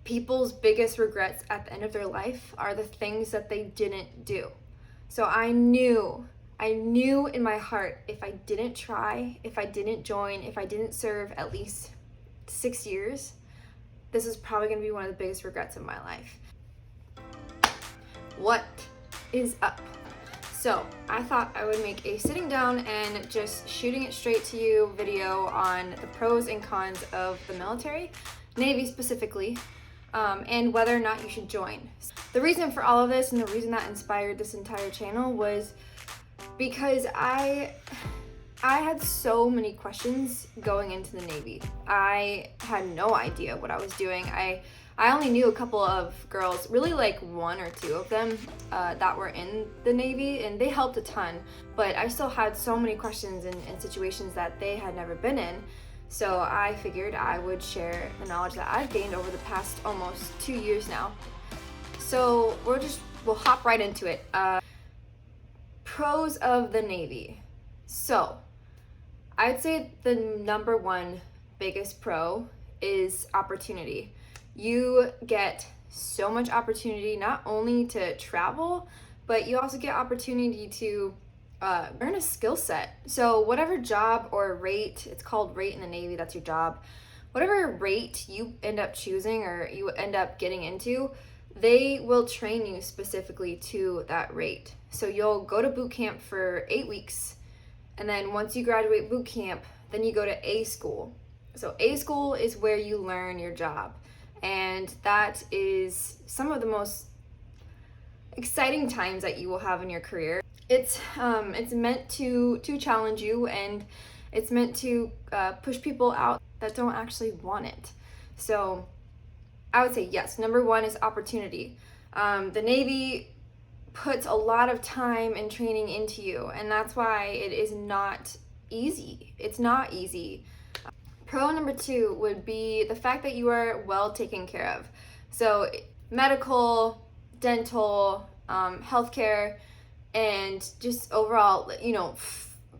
people's biggest regrets at the end of their life are the things that they didn't do. So I knew in my heart, if I didn't try, if I didn't join, if I didn't serve at least 6 years, this is probably going to be one of the biggest regrets of my life. What is up? So I thought I would make a sitting down and just shooting it straight to you video on the pros and cons of the military, Navy specifically, and whether or not you should join. The reason for all of this and the reason that inspired this entire channel was because I had so many questions going into the Navy. I had no idea what I was doing. I only knew a couple of girls, really like one or two of them that were in the Navy, and they helped a ton, but I still had so many questions in situations that they had never been in. So I figured I would share the knowledge that I've gained over the past almost 2 years now. So we'll hop right into it. Pros of the Navy. So I'd say the number one biggest pro is opportunity. You get so much opportunity not only to travel, but you also get opportunity to learn a skill set. So whatever job or rate, it's called rate in the Navy, that's your job. Whatever rate you end up choosing or you end up getting into, they will train you specifically to that rate. So you'll go to boot camp for 8 weeks, and then once you graduate boot camp, then you go to A school. So A school is where you learn your job, and that is some of the most exciting times that you will have in your career. It's meant to challenge you, and it's meant to push people out that don't actually want it. So I would say yes, number one is opportunity. The Navy puts a lot of time and training into you, and that's why it is not easy. It's not easy. Pro number two would be the fact that you are well taken care of. So medical, dental, healthcare, and just overall,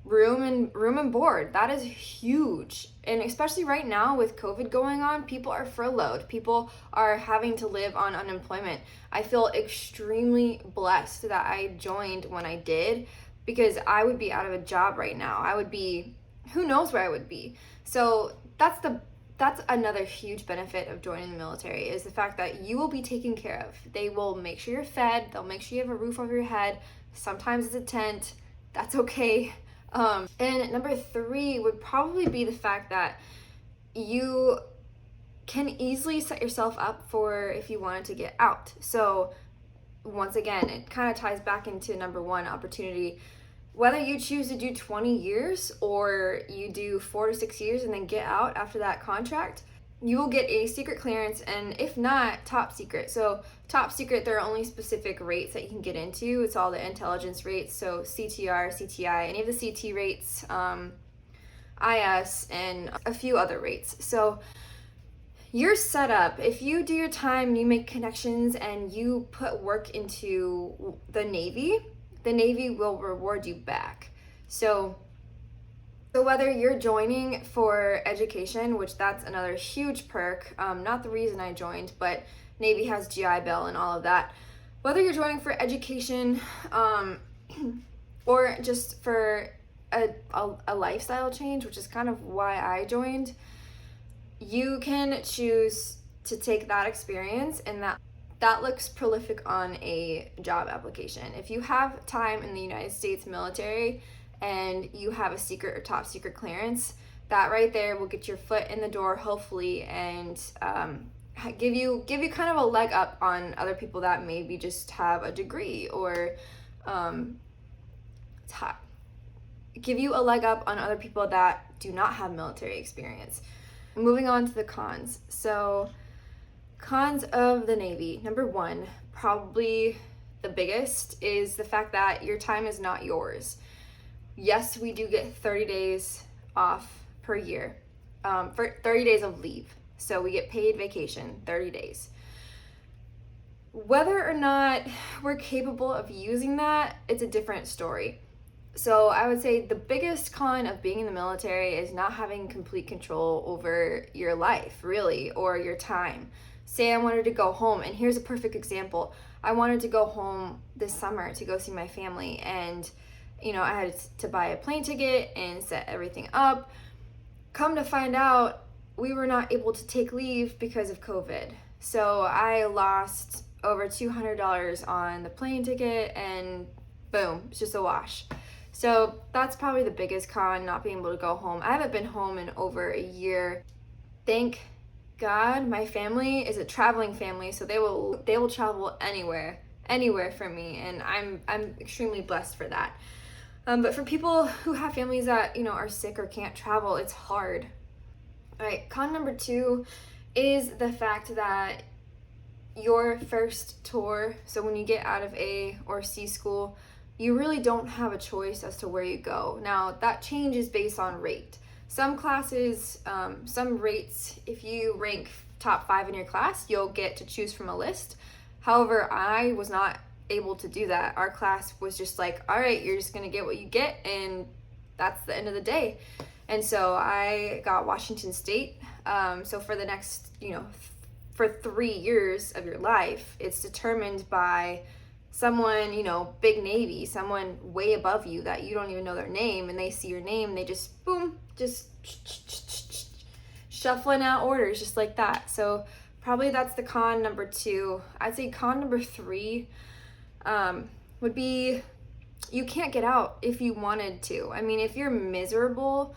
room and board. That is huge. And especially right now with COVID going on, people are furloughed. People are having to live on unemployment. I feel extremely blessed that I joined when I did, because I would be out of a job right now. I would be, who knows where I would be. So that's another huge benefit of joining the military, is the fact that you will be taken care of. They will make sure you're fed. They'll make sure you have a roof over your head. Sometimes it's a tent. That's okay. And number three would probably be the fact that you can easily set yourself up for if you wanted to get out. So once again, it kind of ties back into number one, opportunity. Whether you choose to do 20 years or you do 4 to 6 years and then get out after that contract, you will get a secret clearance, and if not, top secret. So top secret, there are only specific rates that you can get into. It's all the intelligence rates, so CTR, CTI, any of the CT rates, IS, and a few other rates. So you're set up. If you do your time and you make connections and you put work into the Navy will reward you back. So whether you're joining for education, which that's another huge perk, not the reason I joined, but Navy has GI Bill and all of that. Whether you're joining for education or just for a lifestyle change, which is kind of why I joined, you can choose to take that experience, and that looks prolific on a job application. If you have time in the United States military and you have a secret or top secret clearance, that right there will get your foot in the door, hopefully, and give you kind of a leg up on other people that maybe just have a degree, or give you a leg up on other people that do not have military experience. Moving on to the cons. So cons of the Navy. Number one, probably the biggest, is the fact that your time is not yours. Yes, we do get 30 days off per year, for 30 days of leave. So we get paid vacation, 30 days. Whether or not we're capable of using that, it's a different story. So I would say the biggest con of being in the military is not having complete control over your life, really, or your time. say I wanted to go home, and here's a perfect example. I wanted to go home this summer to go see my family, and I had to buy a plane ticket and set everything up. Come to find out, we were not able to take leave because of COVID. So I lost over $200 on the plane ticket, and boom, it's just a wash. So that's probably the biggest con, not being able to go home. I haven't been home in over a year. Thank God my family is a traveling family, so they will travel anywhere for me, and I'm extremely blessed for that. But for people who have families that are sick or can't travel, it's hard. All right, con number 2 is the fact that your first tour, so when you get out of A or C school, you really don't have a choice as to where you go. Now, that changes based on rate. Some classes, some rates, if you rank top 5 in your class, you'll get to choose from a list. However, I was not able to do that. Our class was just like, all right, you're just gonna get what you get, and that's the end of the day. And so I got Washington State. So for the next, for 3 years of your life, it's determined by someone, big Navy, someone way above you that you don't even know their name, and they see your name and they just boom, just shuffling out orders just like that. So probably that's the con number 2. I'd say con number 3 would be you can't get out if you wanted to. I mean, if you're miserable,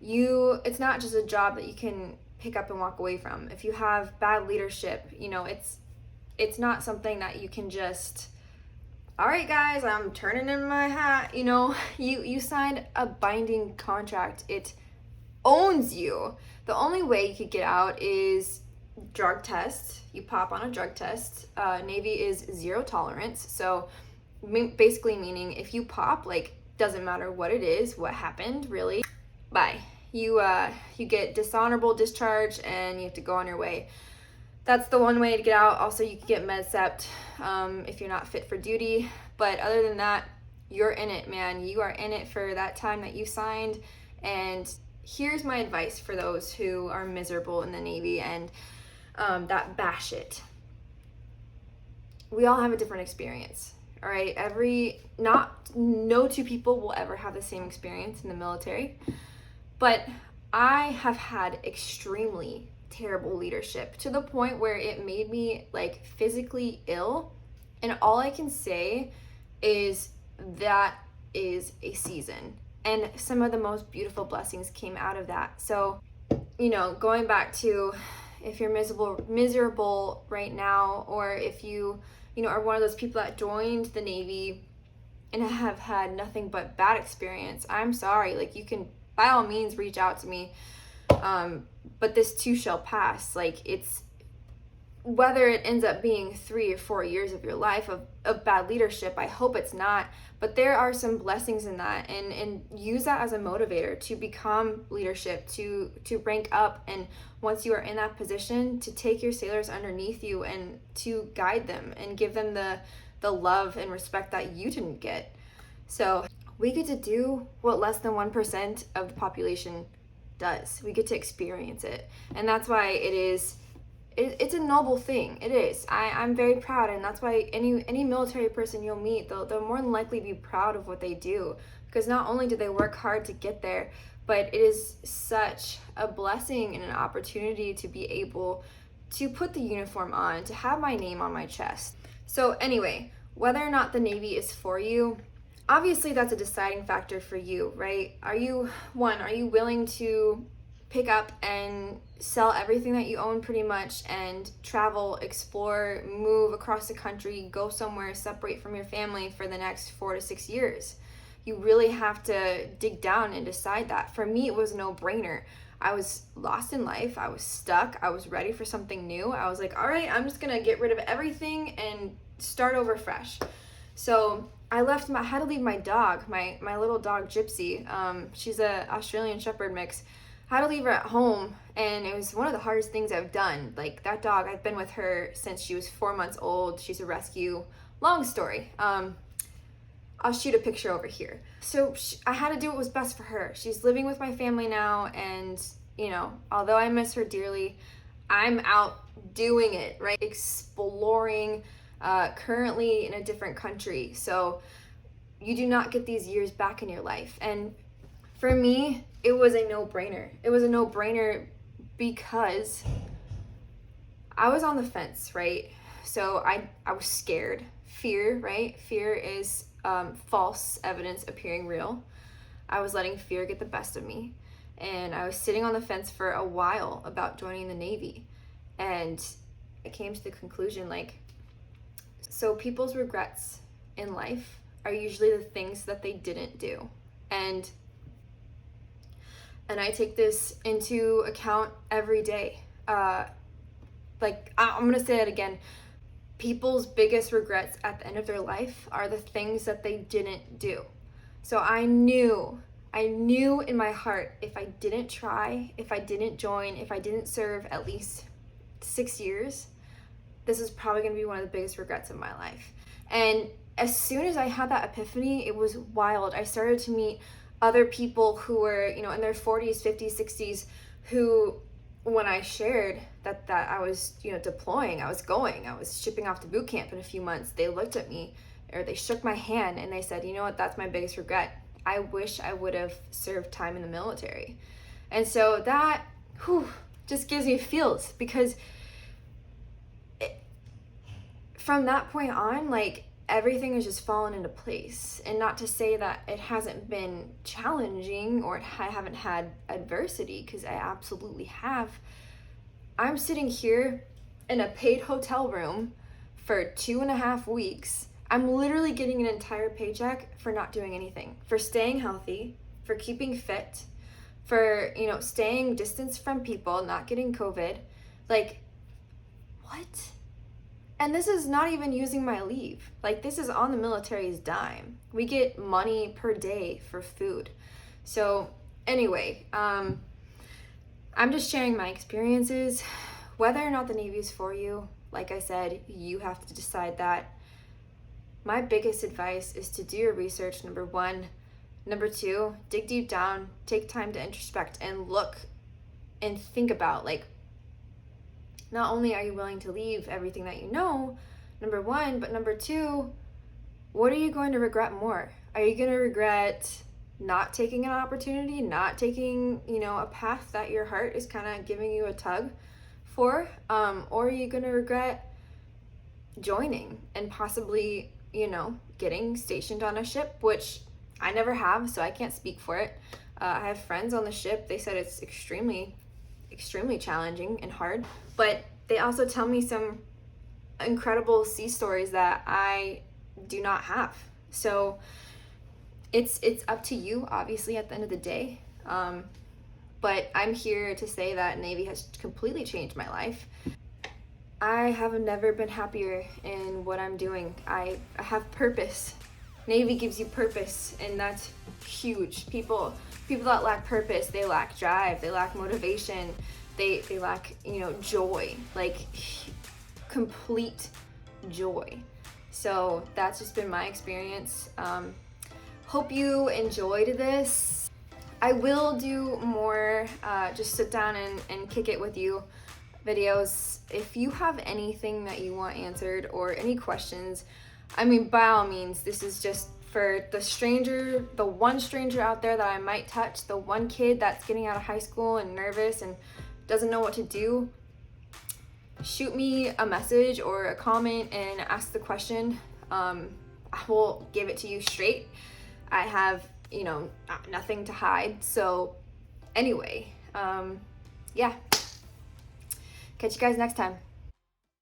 it's not just a job that you can pick up and walk away from. If you have bad leadership, it's not something that you can just, all right guys, I'm turning in my hat. You signed a binding contract. It owns you. The only way you could get out is drug test. You pop on a drug test. Navy is 0 tolerance. So basically meaning if you pop, doesn't matter what it is, what happened, really, bye. You get dishonorable discharge and you have to go on your way. That's the one way to get out. Also, you can get med-sept if you're not fit for duty. But other than that, you're in it, man. You are in it for that time that you signed. And here's my advice for those who are miserable in the Navy and that bash it. We all have a different experience, all right? No 2 people will ever have the same experience in the military. But I have had extremely terrible leadership to the point where it made me physically ill. And all I can say is that is a season. And some of the most beautiful blessings came out of that. So, going back to if you're miserable right now, or if you are one of those people that joined the Navy and have had nothing but bad experience, I'm sorry. You can by all means reach out to me, but this too shall pass. It's whether it ends up being 3 or 4 years of your life of bad leadership, I hope it's not, but there are some blessings in that, and use that as a motivator to become leadership, to rank up, and once you are in that position, to take your sailors underneath you and to guide them and give them the love and respect that you didn't get. So we get to do what less than 1% of the population does. We get to experience it. And that's why it's a noble thing. It is. I'm very proud, and that's why any military person you'll meet, they'll more than likely be proud of what they do, because not only do they work hard to get there, but it is such a blessing and an opportunity to be able to put the uniform on, to have my name on my chest. So anyway, whether or not the Navy is for you, obviously that's a deciding factor for you, right? Are you willing to pick up and sell everything that you own pretty much and travel, explore, move across the country, go somewhere, separate from your family for the next 4 to 6 years? You really have to dig down and decide that. For me, it was a no-brainer. I was lost in life. I was stuck. I was ready for something new. I was like, all right, I'm just gonna get rid of everything and start over fresh. So I had to leave my dog, my little dog Gypsy. She's a Australian Shepherd mix. I had to leave her at home, and it was one of the hardest things I've done. That dog, I've been with her since she was 4 months old. She's a rescue. Long story. I'll shoot a picture over here. So I had to do what was best for her. She's living with my family now, and although I miss her dearly, I'm out doing it, right? Exploring, currently in a different country. So you do not get these years back in your life. And for me, it was a no-brainer. It was a no-brainer because I was on the fence, right? So I was scared. Fear, right? Fear is false evidence appearing real. I was letting fear get the best of me. And I was sitting on the fence for a while about joining the Navy. And I came to the conclusion, like, so people's regrets in life are usually the things that they didn't do. And I take this into account every day. Like, I'm gonna say it again. People's biggest regrets at the end of their life are the things that they didn't do. So I knew in my heart, if I didn't try, if I didn't join, if I didn't serve at least 6 years, this is probably gonna be one of the biggest regrets of my life. And as soon as I had that epiphany, it was wild. I started to meet other people who were, in their 40s, 50s, 60s, who, when I shared that I was, deploying, I was shipping off to boot camp in a few months, they looked at me, or they shook my hand and they said, you know what, that's my biggest regret. I wish I would have served time in the military. And so that just gives me feels, because from that point on, like, everything has just fallen into place. And not to say that it hasn't been challenging or I haven't had adversity, because I absolutely have. I'm sitting here in a paid hotel room for 2.5 weeks. I'm literally getting an entire paycheck for not doing anything, for staying healthy, for keeping fit, for, staying distance from people, not getting COVID. Like, what? And this is not even using my leave. Like, this is on the military's dime. We get money per day for food. So anyway, I'm just sharing my experiences. Whether or not the Navy is for you, like I said, you have to decide that. My biggest advice is to do your research, number one. Number two, dig deep down, take time to introspect and look and think about, like, not only are you willing to leave everything that you know, number one, but number two, what are you going to regret more? Are you going to regret not taking an opportunity, not taking, a path that your heart is kind of giving you a tug for? Or are you going to regret joining and possibly, getting stationed on a ship, which I never have, so I can't speak for it. I have friends on the ship. They said it's extremely challenging and hard, but they also tell me some incredible sea stories that I do not have. So it's up to you, obviously, at the end of the day. But I'm here to say that Navy has completely changed my life. I have never been happier in what I'm doing. I have purpose. Navy gives you purpose, and that's huge. People that lack purpose, they lack drive, they lack motivation, they lack, joy, like complete joy. So that's just been my experience. Hope you enjoyed this. I will do more just sit down and kick it with you videos. If you have anything that you want answered or any questions, I mean, by all means, this is just for the one stranger out there that I might touch, the one kid that's getting out of high school and nervous and doesn't know what to do. Shoot me a message or a comment and ask the question. I will give it to you straight. I have, nothing to hide. So anyway, yeah. Catch you guys next time.